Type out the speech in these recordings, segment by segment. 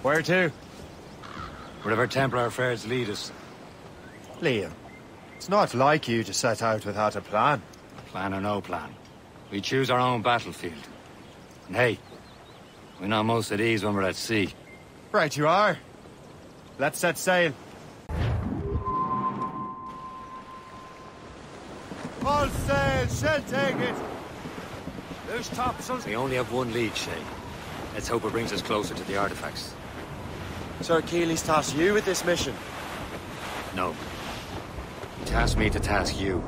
Where to? Wherever Templar affairs lead us. Liam, it's not like you to set out without a plan. Plan or no plan. We choose our own battlefield. And hey, we're not most at ease when we're at sea. Right you are. Let's set sail. All sail, shall take it. Loose topsails. We only have one lead, Shay. Let's hope it brings us closer to the artifacts. Sir Keeley's tasked you with this mission. No. He tasked me to task you.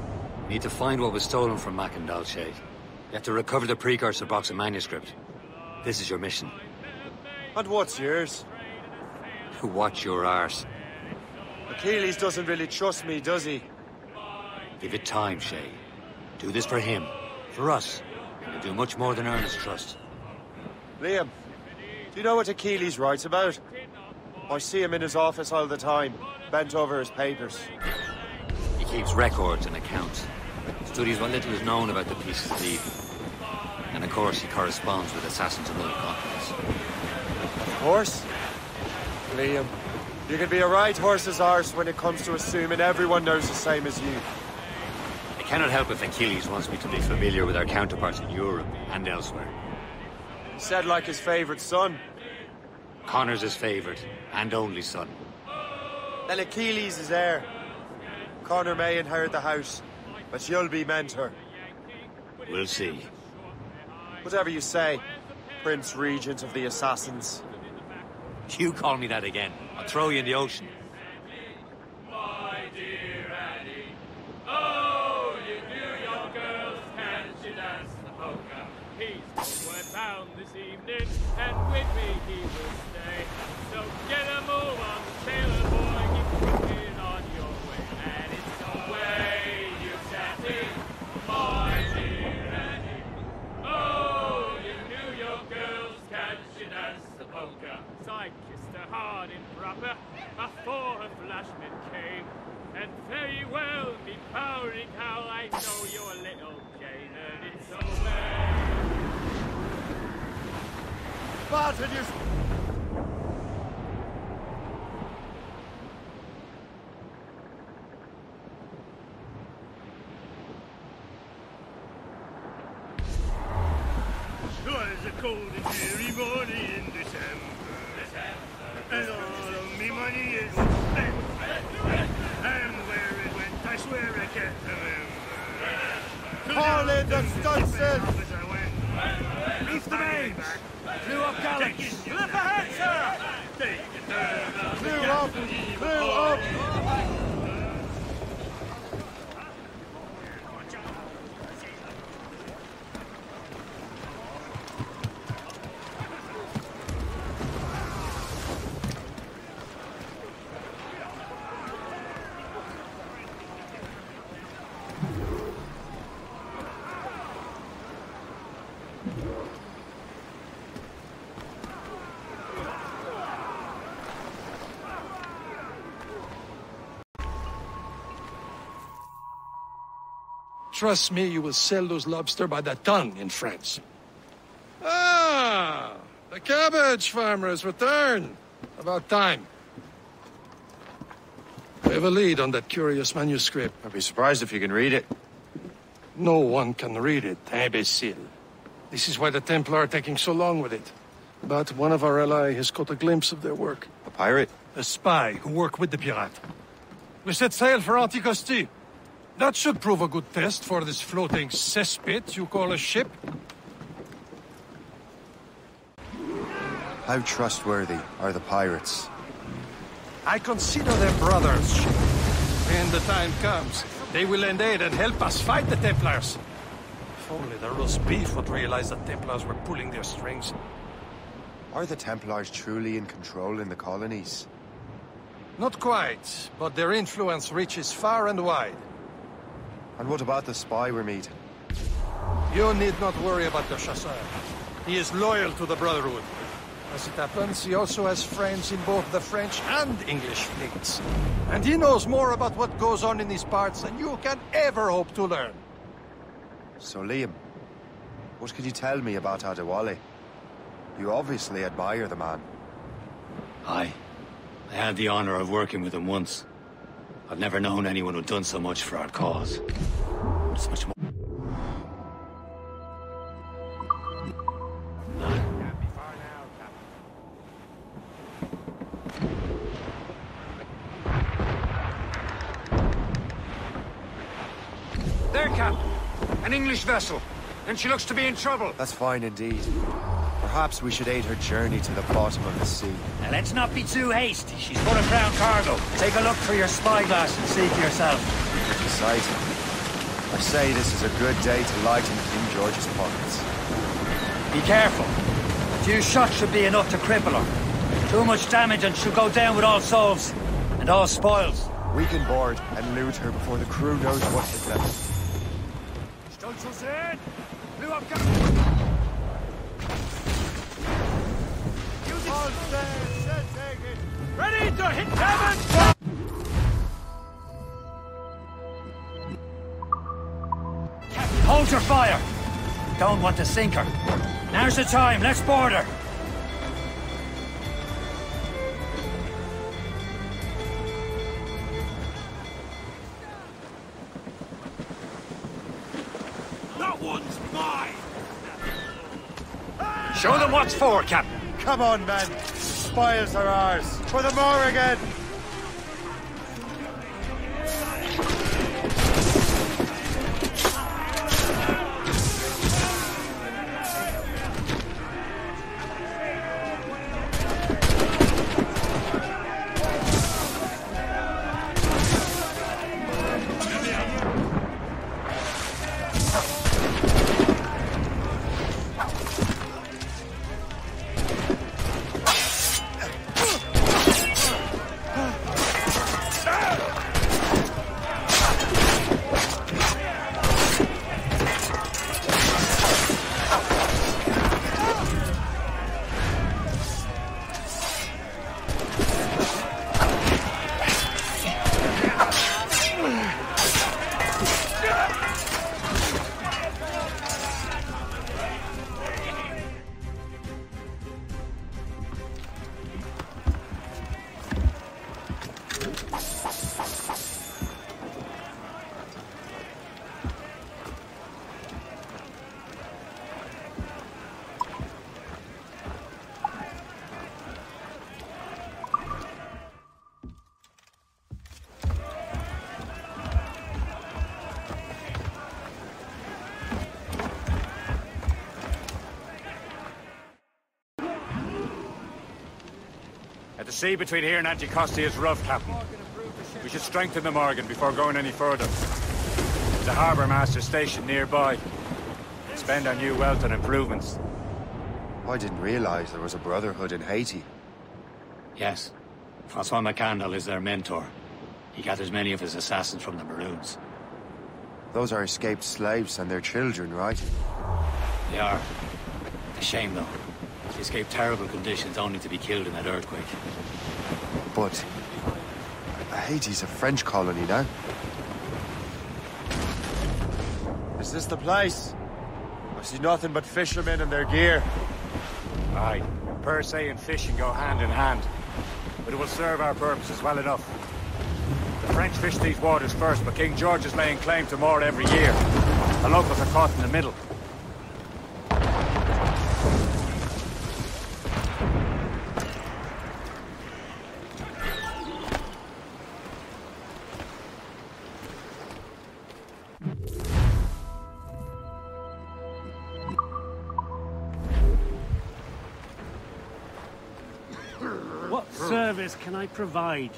We need to find what was stolen from Mackandal, Shay. You have to recover the precursor box and manuscript. This is your mission. And what's yours? Watch your arse. Achilles doesn't really trust me, does he? Give it time, Shay. Do this for him. For us. And you'll do much more than earn his trust. Liam, do you know what Achilles writes about? I see him in his office all the time, bent over his papers. He keeps records and accounts. Studies what little is known about the pieces leaving. And of course, he corresponds with assassins of other continents. Of course. Liam, you can be a right horse's arse when it comes to assuming everyone knows the same as you. I cannot help if Achilles wants me to be familiar with our counterparts in Europe and elsewhere. He said like his favorite son. Connor's his favorite, and only son. Then Achilles is heir. Connor may inherit the house, but you'll be mentor. We'll see. Whatever you say, Prince Regent of the Assassins. You call me that again, I'll throw you in the ocean. My dear Annie, oh, you New York girls, can she dance the polka? He's homeward bound this evening, and with me he will stay. So get a move on, sailor boy, keep pushing on your way. And it's away, you chatty, my dear Annie. Oh, you New York girls, can she dance the polka? So I kissed her hard and proper, before her flashman came. And very well, me powering how I know your little Jane, and it's away. Barton, you... Twas a cold and dreary morning in December, and all of me money is spent. And where it went, I swear I can't remember. Haul in the stunsail! As I went, Reef the mains! Clew up gallants! Lift ahead, sir! Clew up! Clew up! Trust me, you will sell those lobster by the ton in France. Ah, the cabbage farmer has returned. About time. We have a lead on that curious manuscript. I'd be surprised if you can read it. No one can read it, imbecile. This is why the Templar are taking so long with it. But one of our allies has caught a glimpse of their work. A pirate? A spy who worked with the pirate. We set sail for Anticosti. That should prove a good test for this floating cesspit you call a ship. How trustworthy are the pirates? I consider them brothers. When the time comes, they will lend aid and help us fight the Templars. If only the roast beef would realize the Templars were pulling their strings. Are the Templars truly in control in the colonies? Not quite, but their influence reaches far and wide. And what about the spy we're meeting? You need not worry about the chasseur. He is loyal to the Brotherhood. As it happens, he also has friends in both the French and English fleets. And he knows more about what goes on in these parts than you can ever hope to learn. So, Liam, what could you tell me about Adewale? You obviously admire the man. Aye. I had the honor of working with him once. I've never known anyone who'd done so much for our cause. It's much more. There, Captain. An English vessel. And she looks to be in trouble. That's fine indeed. Perhaps we should aid her journey to the bottom of the sea. Now let's not be too hasty. She's full of crown cargo. Take a look through your spyglass and see for yourself. Pretty sight. I say this is a good day to lighten King George's pockets. Be careful. A few shots should be enough to cripple her. Too much damage and she'll go down with all souls. And all spoils. We can board and loot her before the crew knows what hit them. Stolzels in! Blew up All set, ready to hit cabin! Captain, hold your fire. Don't want to sink her. Now's the time. Let's board her. That one's mine! Show them what's for, Captain. Come on, men. Spoils are ours. For the more again. The sea between here and Anticosti is rough, Captain. We should strengthen the Morgan before going any further. There's a harbour master stationed nearby. Spend our new wealth on improvements. I didn't realize there was a brotherhood in Haiti. Yes. Francois McCandle is their mentor. He gathers many of his assassins from the Maroons. Those are escaped slaves and their children, right? They are. A shame, though. They escaped terrible conditions only to be killed in that earthquake. But Haiti's a French colony now. Is this the place? I see nothing but fishermen and their gear. Aye, per se and fishing go hand in hand. But it will serve our purposes well enough. The French fish these waters first, but King George is laying claim to more every year. The locals are caught in the middle. What service can I provide?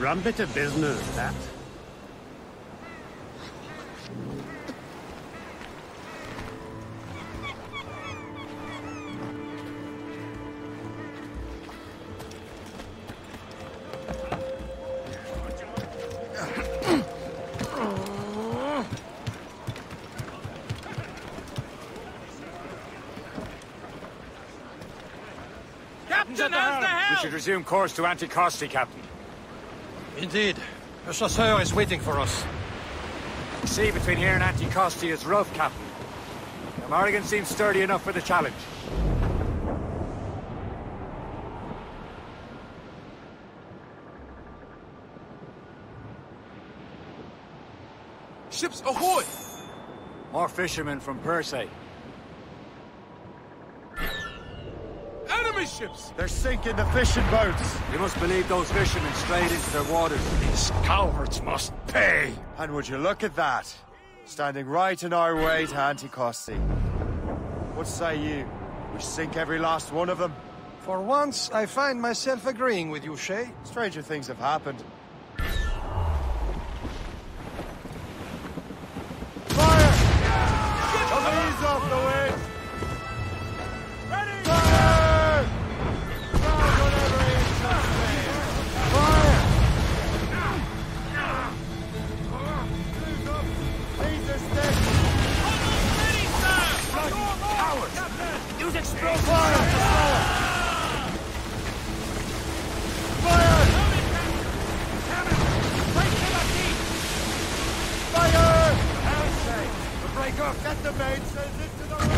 Rum bit of business, that. Captain, how's the We helm? should resume course to Anticosti, Captain. Indeed. The chasseur is waiting for us. The sea between here and Anticosti is rough, Captain. The Morrigan seems sturdy enough for the challenge. Ships ahoy! More fishermen from Persay. Enemy ships! They're sinking the fishing boats. We must believe those fishermen strayed into their waters. These cowards must pay! And would you look at that? Standing right in our way to Anticosti. What say you? We sink every last one of them? For once, I find myself agreeing with you, Shay. Stranger things have happened. Fire! Ease off the wind! Ready! Fire! Round whatever is fire! These are sticks! Ready, sir! Cowards! Use explosives! Fire! Fire! Fire! The break up! Get the mainsails into the wind!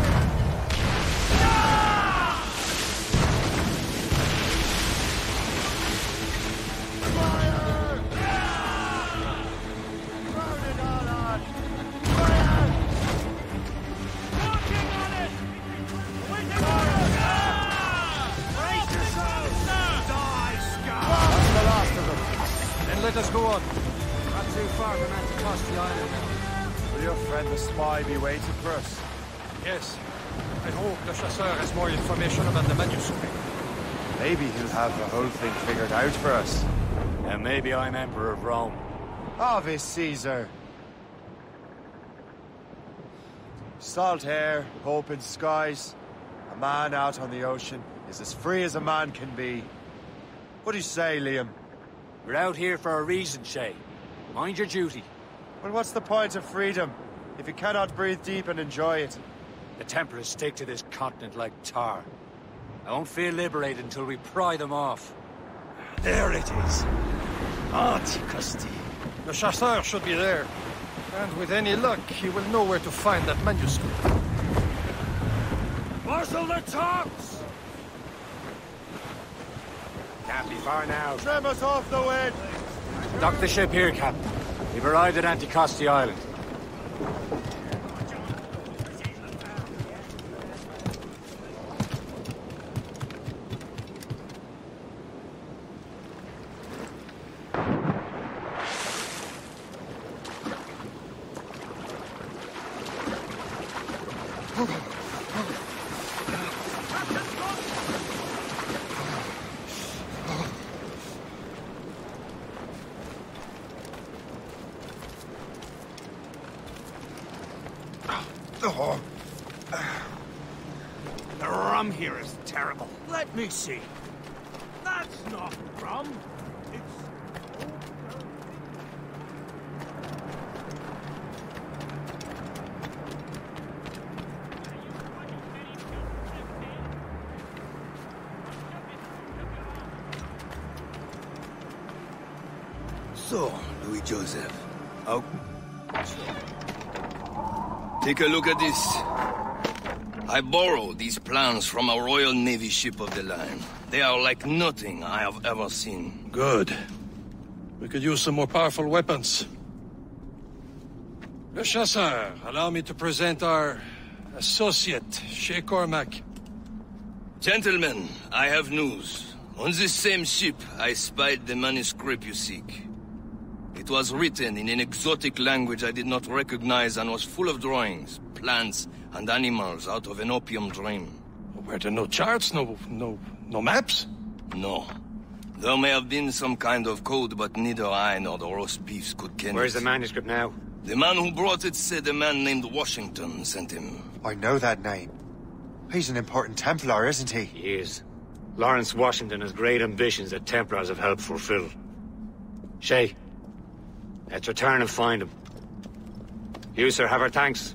Fire! Round it all on! Fire! Working on it! Waiting orders! Brace yourselves, sir! Die, scout! That's the last of them. Then let us go on. Not too far from Anticosti Island now. Will your friend the spy be waiting for us? Yes. I hope the chasseur has more information about the manuscript. Maybe he'll have the whole thing figured out for us. And maybe I'm Emperor of Rome. Ave Caesar. Salt air, open skies. A man out on the ocean is as free as a man can be. What do you say, Liam? We're out here for a reason, Shay. Mind your duty. Well, what's the point of freedom if you cannot breathe deep and enjoy it? The Templars stick to this continent like tar. I won't feel liberated until we pry them off. There it is. Anticosti. The chasseur should be there. And with any luck, he will know where to find that manuscript. Marshal the tops! Can't be far now. Trim us off the wind! Dock the ship here, Captain. We've arrived at Anticosti Island. The rum here is terrible. Let me see. That's not rum. It's... So, Louis Joseph. How... Take a look at this. I borrowed these plans from a Royal Navy ship of the line. They are like nothing I have ever seen. Good. We could use some more powerful weapons. Le Chasseur, allow me to present our associate, Shay Cormac. Gentlemen, I have news. On this same ship, I spied the manuscript you seek. It was written in an exotic language I did not recognize and was full of drawings, plants, and animals out of an opium dream. Were there no charts, no maps? No. There may have been some kind of code, but neither I nor the roast beefs could ken Where's it. the manuscript now? The man who brought it said a man named Washington sent him. I know that name. He's an important Templar, isn't he? He is. Lawrence Washington has great ambitions that Templars have helped fulfill. Shay, let's return and find him. You, sir, have our thanks.